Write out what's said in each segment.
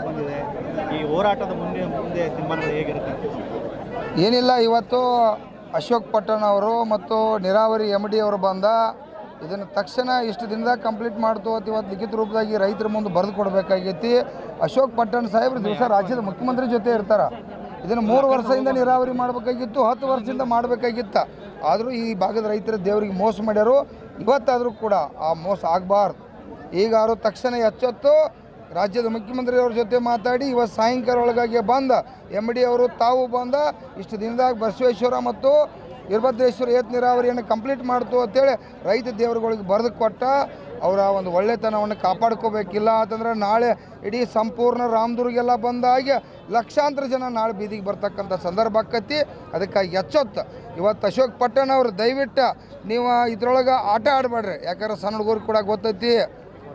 ಬಂದಿದೆ ಈ ಹೋರಾಟದ ಮುಂದೆ ತೀರ್ಮಾನಗಳು ಹೇಗಿರುತ್ತೆ? ಏನಿಲ್ಲ, ಇವತ್ತು ಅಶೋಕ್ ಪಟ್ಟಣ್ ಅವರು ಮತ್ತು ನೀರಾವರಿ MD ಅವರು ಬಂದ ಇದನ್ನು ತಕ್ಷಣ ಇಷ್ಟು ದಿನದಾಗ ಕಂಪ್ಲೀಟ್ ಮಾಡ್ತು ಅಂತ ಇವತ್ತು ಲಿಖಿತ ರೂಪದಾಗಿ ರೈತರ ಮುಂದೆ ಬರೆದು ಕೊಡಬೇಕಾಗೈತಿ. ಅಶೋಕ್ ಪಟ್ಟಣ್ ಸಾಹೇಬ್ರು ದಿವಸ ರಾಜ್ಯದ ಮುಖ್ಯಮಂತ್ರಿ ಜೊತೆ ಇರ್ತಾರೆ. ಇದನ್ನು 3 ವರ್ಷದಿಂದ ನೀರಾವರಿ ಮಾಡಬೇಕಾಗಿತ್ತು, 10 ವರ್ಷದಿಂದ ಮಾಡಬೇಕಾಗಿತ್ತು. ಆದರೂ ಈ ಭಾಗದ ರೈತರ ದೇವರಿಗೆ ಮೋಸ ಮಾಡ್ಯಾರು. ಇವತ್ತಾದರೂ ಕೂಡ ಆ ಮೋಸ ಆಗಬಾರ್ದು. ಈಗ ಅವರು ತಕ್ಷಣ ಎಚ್ಚೆತ್ತು ರಾಜ್ಯದ ಮುಖ್ಯಮಂತ್ರಿಯವ್ರ ಜೊತೆ ಮಾತಾಡಿ ಇವತ್ತು ಸಾಯಂಕಾಲ ಒಳಗಾಗಿ ಬಂದ MD ಅವರು ತಾವು ಬಂದ ಇಷ್ಟು ದಿನದಾಗ ಬಸವೇಶ್ವರ ಮತ್ತು ವೀರಭದ್ರೇಶ್ವರ ಏತ ನೀರಾವರಿಯನ್ನು ಕಂಪ್ಲೀಟ್ ಮಾಡ್ತು ಅಂತೇಳಿ ರೈತ ದೇವರುಗಳಿಗೆ ಬರೆದು ಕೊಟ್ಟ. ಅವರ ಒಂದು ಒಳ್ಳೆತನವನ್ನು ಕಾಪಾಡ್ಕೋಬೇಕಿಲ್ಲ ಅಂತಂದ್ರೆ ನಾಳೆ ಇಡೀ ಸಂಪೂರ್ಣ ರಾಮದುರ್ಗೆಲ್ಲ ಬಂದಾಗಿ ಲಕ್ಷಾಂತರ ಜನ ನಾಳೆ ಬೀದಿಗೆ ಬರ್ತಕ್ಕಂಥ ಸಂದರ್ಭ ಆಕತಿ. ಅದಕ್ಕಾಗಿ ಎಚ್ಚೊತ್ತು ಇವತ್ತು ಅಶೋಕ್ ಪಟ್ಟಣ್ ಅವರು ದಯವಿಟ್ಟು ನೀವು ಇದ್ರೊಳಗೆ ಆಟ ಆಡಬೇಡ್ರಿ. ಯಾಕಂದ್ರೆ ಸಣ್ಣ ಹುಡುಗರು ಕೂಡ ಗೊತ್ತೈತಿ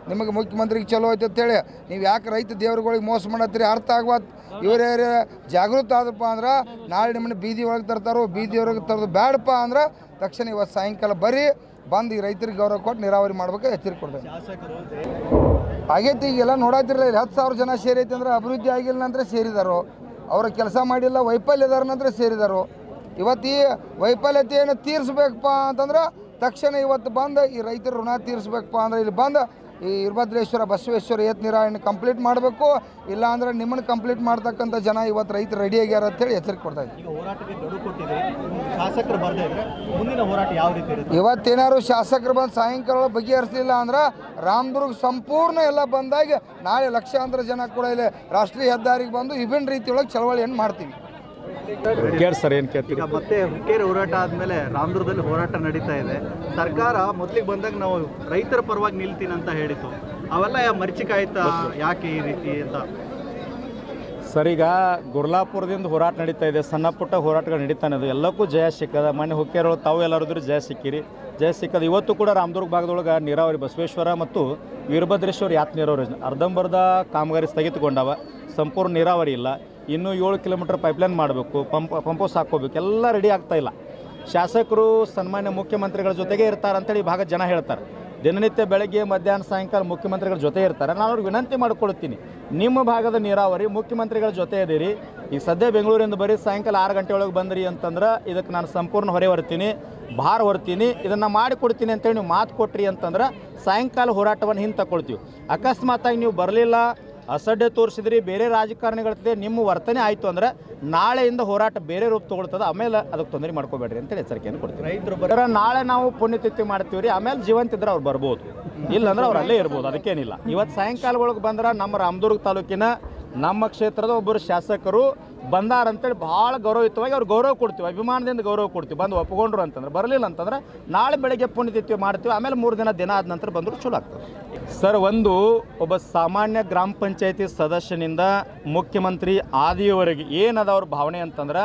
ನಿಮಗೆ ಮುಖ್ಯಮಂತ್ರಿಗೆ ಚಲೋ ಐತೆ ಅಂತೇಳಿ ನೀವು ಯಾಕೆ ರೈತ ದೇವ್ರುಗಳಿಗೆ ಮೋಸ ಮಾಡತ್ತೀರಿ ಅರ್ಥ ಆಗ್ಬಾರ್ದು. ಇವರೇ ಜಾಗೃತ ಆದಪ್ಪ ಅಂದ್ರೆ ನಾಳೆ ನಿಮ್ಮನ್ನು ಬೀದಿ ಒಳಗೆ ತರ್ತಾರೋ, ಬೀದಿ ಒಳಗೆ ತರೋದು ಬೇಡಪ್ಪ ಅಂದ್ರೆ ತಕ್ಷಣ ಇವತ್ತು ಸಾಯಂಕಾಲ ಬರ್ರಿ, ಬಂದು ಈ ರೈತರಿಗೆ ಗೌರವ ಕೊಟ್ಟು ನೀರಾವರಿ ಮಾಡ್ಬೇಕು ಎಚ್ಚರಿಕೆ ಕೊಡ್ಬೇಕು. ಆಗೈತಿ ಈಗೆಲ್ಲ ನೋಡತ್ತಿರಲಿಲ್ಲ, 10,000 ಜನ ಸೇರೈತಿ ಅಂದ್ರೆ ಅಭಿವೃದ್ಧಿ ಆಗಿಲ್ಲ ಅಂದ್ರೆ ಸೇರಿದಾರೋ, ಅವರ ಕೆಲಸ ಮಾಡಿಲ್ಲ ವೈಫಲ್ಯದಾರ ನಂತರ ಸೇರಿದಾರೋ. ಇವತ್ತು ಈ ವೈಫಲ್ಯತೆಯನ್ನು ತೀರಿಸ್ಬೇಕಪ್ಪ ಅಂತಂದ್ರೆ ತಕ್ಷಣ ಇವತ್ತು ಬಂದು ಈ ರೈತರ ಋಣ ತೀರಿಸ್ಬೇಕಪ್ಪ ಅಂದ್ರೆ ಇಲ್ಲಿ ಬಂದು ಈ ವೀರಭದ್ರೇಶ್ವರ ಬಸವೇಶ್ವರ ಏತ ನೀರಾವರಿಯನ್ನು ಕಂಪ್ಲೀಟ್ ಮಾಡಬೇಕು. ಇಲ್ಲ ಅಂದ್ರೆ ನಿಮ್ಮನ್ನು ಕಂಪ್ಲೀಟ್ ಮಾಡ್ತಕ್ಕಂಥ ಜನ ಇವತ್ತು ರೈತರು ರೆಡಿ ಆಗ್ಯಾರ ಅಂತೇಳಿ ಎಚ್ಚರಿಕೆ ಕೊಡ್ತಾ ಇದ್ದೀವಿ. ಈಗ ಹೋರಾಟಕ್ಕೆ ಗಡುವು ಕೊಟ್ಟಿದೆ, ಶಾಸಕರು ಬರದೇ ಇದ್ರೆ ಮುಂದಿನ ಹೋರಾಟ ಯಾವ ರೀತಿ ಇರುತ್ತೆ? ಇವತ್ತೇನಾದ್ರು ಶಾಸಕರು ಬಂದು ಸಾಯಂಕಾಲ ಬಗೆಹರಿಸಲಿಲ್ಲ ಅಂದ್ರೆ ರಾಮದುರ್ಗ ಸಂಪೂರ್ಣ ಎಲ್ಲ ಬಂದಾಗಿ ನಾಳೆ ಲಕ್ಷಾಂತರ ಜನ ಕೂಡ ಇಲ್ಲಿ ರಾಷ್ಟ್ರೀಯ ಹೆದ್ದಾರಿಗೆ ಬಂದು ವಿಭಿನ್ನ ರೀತಿಯೊಳಗೆ ಚಳವಳಿಯನ್ನು ಮಾಡ್ತೀವಿ. ಸರ್ ಏನು ಕೇಳ್ತೀವಿ? ಮತ್ತೆ ಹುಕ್ಕೇರಿ ಹೋರಾಟ ಆದಮೇಲೆ ರಾಮದುರ್ಗದಲ್ಲಿ ಹೋರಾಟ ನಡೀತಾ ಇದೆ. ಸರ್ಕಾರ ಮೊದಲಿಗೆ ಬಂದಾಗ ನಾವು ರೈತರ ಪರವಾಗಿ ನಿಲ್ತೀನಿ ಅಂತ ಹೇಳಿತ್ತು, ಅವೆಲ್ಲ ಮರ್ಚಿಕಾಯ್ತಾ? ಯಾಕೆ ಈ ರೀತಿ ಅಂತ ಸರ್, ಈಗ ಗುರ್ಲಾಪುರದಿಂದ ಹೋರಾಟ ನಡೀತಾ ಇದೆ, ಸಣ್ಣ ಪುಟ್ಟ ಹೋರಾಟಗಳು ನಡೀತಾನೆ ಅದು ಎಲ್ಲಕ್ಕೂ ಜಯ ಸಿಕ್ಕದ. ಮೊನ್ನೆ ಹುಕ್ಕೇರೊಳಗೆ ತಾವು ಎಲ್ಲರಿದ್ರು ಜಯ ಸಿಕ್ಕಿರಿ, ಜಯ ಸಿಕ್ಕದ. ಇವತ್ತು ಕೂಡ ರಾಮದುರ್ಗ ಭಾಗದೊಳಗೆ ನೀರಾವರಿ ಬಸವೇಶ್ವರ ಮತ್ತು ವೀರಭದ್ರೇಶ್ವರ ಯಾತ್ ನೀರಾವರಿ ಅರ್ಧಂಬರ್ಧ ಕಾಮಗಾರಿ ಸ್ಥಗಿತಗೊಂಡವ, ಸಂಪೂರ್ಣ ನೀರಾವರಿ ಇಲ್ಲ. ಇನ್ನೂ 7 ಕಿಲೋಮೀಟರ್ ಪೈಪ್ಲೈನ್ ಮಾಡಬೇಕು, ಪಂಪೌಸ್ ಹಾಕ್ಕೋಬೇಕು, ಎಲ್ಲ ರೆಡಿ ಆಗ್ತಾಯಿಲ್ಲ. ಶಾಸಕರು ಸನ್ಮಾನ್ಯ ಮುಖ್ಯಮಂತ್ರಿಗಳ ಜೊತೆಗೆ ಇರ್ತಾರೆ ಅಂತೇಳಿ ಈ ಭಾಗದ ಜನ ಹೇಳ್ತಾರೆ. ದಿನನಿತ್ಯ ಬೆಳಗ್ಗೆ ಮಧ್ಯಾಹ್ನ ಸಾಯಂಕಾಲ ಮುಖ್ಯಮಂತ್ರಿಗಳ ಜೊತೆ ಇರ್ತಾರೆ. ನಾನು ಅವ್ರಿಗೆ ವಿನಂತಿ ಮಾಡಿಕೊಳ್ತೀನಿ, ನಿಮ್ಮ ಭಾಗದ ನೀರಾವರಿ ಮುಖ್ಯಮಂತ್ರಿಗಳ ಜೊತೆ ಇದೀರಿ. ಈಗ ಸದ್ಯ ಬೆಂಗಳೂರಿಂದ ಬರೀ ಸಾಯಂಕಾಲ 6 ಗಂಟೆ ಒಳಗೆ ಬಂದ್ರಿ ಅಂತಂದ್ರೆ ಇದಕ್ಕೆ ನಾನು ಸಂಪೂರ್ಣ ಹೊರೆ ಹೊರ್ತೀನಿ, ಭಾರ ಹೊರ್ತೀನಿ, ಇದನ್ನು ಮಾಡಿಕೊಡ್ತೀನಿ ಅಂತೇಳಿ ನೀವು ಮಾತು ಕೊಟ್ರಿ ಅಂತಂದ್ರೆ ಸಾಯಂಕಾಲ ಹೋರಾಟವನ್ನು ಹಿಂದೆ ತಗೊಳ್ತೀವಿ. ಅಕಸ್ಮಾತಾಗಿ ನೀವು ಬರಲಿಲ್ಲ, ಅಸಡ್ಡೆ ತೋರಿಸಿದ್ರಿ, ಬೇರೆ ರಾಜಕಾರಣಿಗಳ ಜೊತೆ ನಿಮ್ಮ ವರ್ತನೆ ಆಯಿತು ಅಂದ್ರೆ ನಾಳೆಯಿಂದ ಹೋರಾಟ ಬೇರೆ ರೂಪ ತೊಗೊಳ್ತದೆ. ಆಮೇಲೆ ಅದಕ್ಕೆ ತೊಂದರೆ ಮಾಡ್ಕೋಬೇಡ್ರಿ ಅಂತೇಳಿ ಎಚ್ಚರಿಕೆಯನ್ನು ಕೊಡ್ತೀವಿ. ರೈತರು ನಾಳೆ ನಾವು ಪುಣ್ಯತಿಥಿ ಮಾಡ್ತೀವಿ ರೀ, ಆಮೇಲೆ ಜೀವಂತಿದ್ರೆ ಅವ್ರು ಬರ್ಬೋದು, ಇಲ್ಲಾಂದ್ರೆ ಅವ್ರು ಅಲ್ಲೇ ಇರ್ಬೋದು, ಅದಕ್ಕೇನಿಲ್ಲ. ಇವತ್ತು ಸಾಯಂಕಾಲ ಒಳಗೆ ಬಂದ್ರೆ ನಮ್ಮ ರಾಮದುರ್ಗ ತಾಲೂಕಿನ ನಮ್ಮ ಕ್ಷೇತ್ರದ ಒಬ್ಬರು ಶಾಸಕರು ಬಂದಾರಂತೇಳಿ ಭಾಳ ಗೌರವಯುತವಾಗಿ ಅವ್ರು ಗೌರವ ಕೊಡ್ತೀವಿ, ಅಭಿಮಾನದಿಂದ ಗೌರವ ಕೊಡ್ತೀವಿ. ಬಂದು ಒಪ್ಕೊಂಡ್ರು ಅಂತಂದ್ರೆ, ಬರಲಿಲ್ಲ ಅಂತಂದ್ರೆ ನಾಳೆ ಬೆಳಗ್ಗೆ ಪುಣ್ಯತಿಥಿ ಮಾಡ್ತೀವಿ, ಆಮೇಲೆ 3 ದಿನ ಆದ ನಂತರ ಬಂದರೂ ಚಲೋ ಆಗ್ತದೆ. ಸರ್, ಒಬ್ಬ ಸಾಮಾನ್ಯ ಗ್ರಾಮ ಪಂಚಾಯತಿ ಸದಸ್ಯನಿಂದ ಮುಖ್ಯಮಂತ್ರಿ ಆದಿಯವರೆಗೆ ಏನದ ಅವ್ರ ಭಾವನೆ ಅಂತಂದ್ರೆ,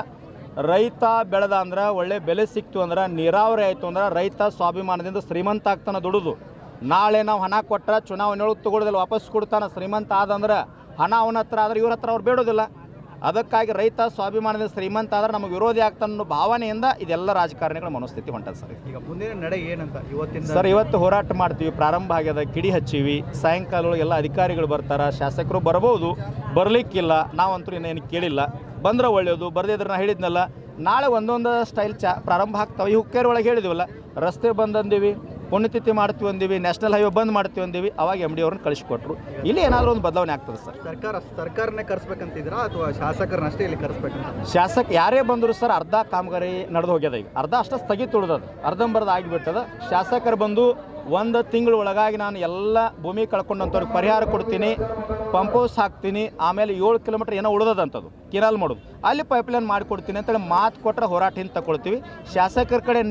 ರೈತ ಬೆಳೆದ ಅಂದ್ರೆ ಒಳ್ಳೆ ಬೆಲೆ ಸಿಕ್ತು ಅಂದ್ರೆ, ನೀರಾವರಿ ಆಯಿತು ಅಂದ್ರೆ ರೈತ ಸ್ವಾಭಿಮಾನದಿಂದ ಶ್ರೀಮಂತ ಆಗ್ತಾನೆ ದುಡಿದು. ನಾಳೆ ನಾವು ಹಣ ಕೊಟ್ಟರೆ ಚುನಾವಣೆಯೊಳಗೆ ತೊಗೊಳೋದಿಲ್ಲ, ವಾಪಸ್ ಕೊಡ್ತಾನೆ. ಶ್ರೀಮಂತ ಆದಂದ್ರೆ ಹಣ ಅವನ ಹತ್ರ ಆದ್ರೆ ಇವ್ರ ಹತ್ರ ಅವ್ರು ಬೇಡೋದಿಲ್ಲ. ಅದಕ್ಕಾಗಿ ರೈತ ಸ್ವಾಭಿಮಾನದಿಂದ ಶ್ರೀಮಂತ ಆದ್ರೆ ನಮಗೆ ವಿರೋಧಿ ಆಗ್ತಾನೆ ಅನ್ನೋ ಭಾವನೆಯಿಂದ ಇದೆಲ್ಲ ರಾಜಕಾರಣಿಗಳ ಮನೋಸ್ಥಿತಿ ಹೊಂಟದ ಸರ್. ಈಗ ಮುಂದಿನ ನಡೆ ಏನಂತ ಇವತ್ತಿನ? ಸರ್, ಇವತ್ತು ಹೋರಾಟ ಮಾಡ್ತೀವಿ, ಪ್ರಾರಂಭ ಆಗ್ಯದ, ಕಿಡಿ ಹಚ್ಚೀವಿ. ಸಾಯಂಕಾಲ ಎಲ್ಲ ಅಧಿಕಾರಿಗಳು ಬರ್ತಾರೆ, ಶಾಸಕರು ಬರ್ಬೋದು, ಬರಲಿಕ್ಕಿಲ್ಲ. ನಾವಂತೂ ಇನ್ನೇನು ಕೇಳಿಲ್ಲ, ಬಂದ್ರೆ ಒಳ್ಳೆಯದು, ಬರದಿದ್ರೆ ನಾ ಹೇಳಿದ್ನಲ್ಲ ನಾಳೆ ಒಂದೊಂದು ಸ್ಟೈಲ್ ಪ್ರಾರಂಭ ಆಗ್ತಾವೆ. ಈ ಹುಕ್ಕೇರಿ ಒಳಗೆ ಹೇಳಿದ್ವಲ್ಲ, ರಸ್ತೆ ಬಂದ್ ಅಂದೀವಿ, ಪುಣ್ಯತಿಥಿ ಮಾಡ್ತೀವಿ ಅಂದೀವಿ, ನ್ಯಾಷನಲ್ ಹೈವೇ ಬಂದ್ ಮಾಡ್ತೀವಿ ಅಂದೀವಿ, ಅವಾಗ MD ಅವ್ರನ್ನ ಕಳಿಸ್ಕೊಟ್ರು. ಇಲ್ಲಿ ಏನಾದರೂ ಒಂದು ಬದಲಾವಣೆ ಆಗ್ತದೆ ಸರ್. ಸರ್ಕಾರನೇ ಕರೆಸ್ಬೇಕಂತಿದ್ರಾ ಅಥವಾ ಶಾಸಕರನ್ನಷ್ಟೇ ಇಲ್ಲಿ ಕರೆಸ್ಬೇಕಂತ? ಶಾಸಕ ಯಾರೇ ಬಂದರು ಸರ್, ಅರ್ಧ ಕಾಮಗಾರಿ ನಡೆದು ಹೋಗ್ಯದ, ಈಗ ಅರ್ಧ ಅಷ್ಟೇ ಸ್ಥಗಿತ ಉಳಿದದು, ಅರ್ಧಂಬರ್ಧ ಆಗಿಬಿಟ್ಟದ. ಶಾಸಕರು ಬಂದು 1 ತಿಂಗಳ ಒಳಗಾಗಿ ನಾನು ಎಲ್ಲ ಭೂಮಿ ಕಳ್ಕೊಂಡಂಥವ್ರಿಗೆ ಪರಿಹಾರ ಕೊಡ್ತೀನಿ, ಪಂಪೌಸ್ ಹಾಕ್ತೀನಿ, ಆಮೇಲೆ 7 ಕಿಲೋಮೀಟರ್ ಏನೋ ಉಳಿದದಂಥದ್ದು ಕಿನಾಲ್ ಮಾಡೋದು, ಅಲ್ಲಿ ಪೈಪ್ಲೈನ್ ಮಾಡಿಕೊಡ್ತೀನಿ ಅಂತೇಳಿ ಮಾತು ಕೊಟ್ಟರೆ ಹೋರಾಟ ಹಿಂದೆ ತಗೊಳ್ತೀವಿ. ಶಾಸಕರ ಕಡೆ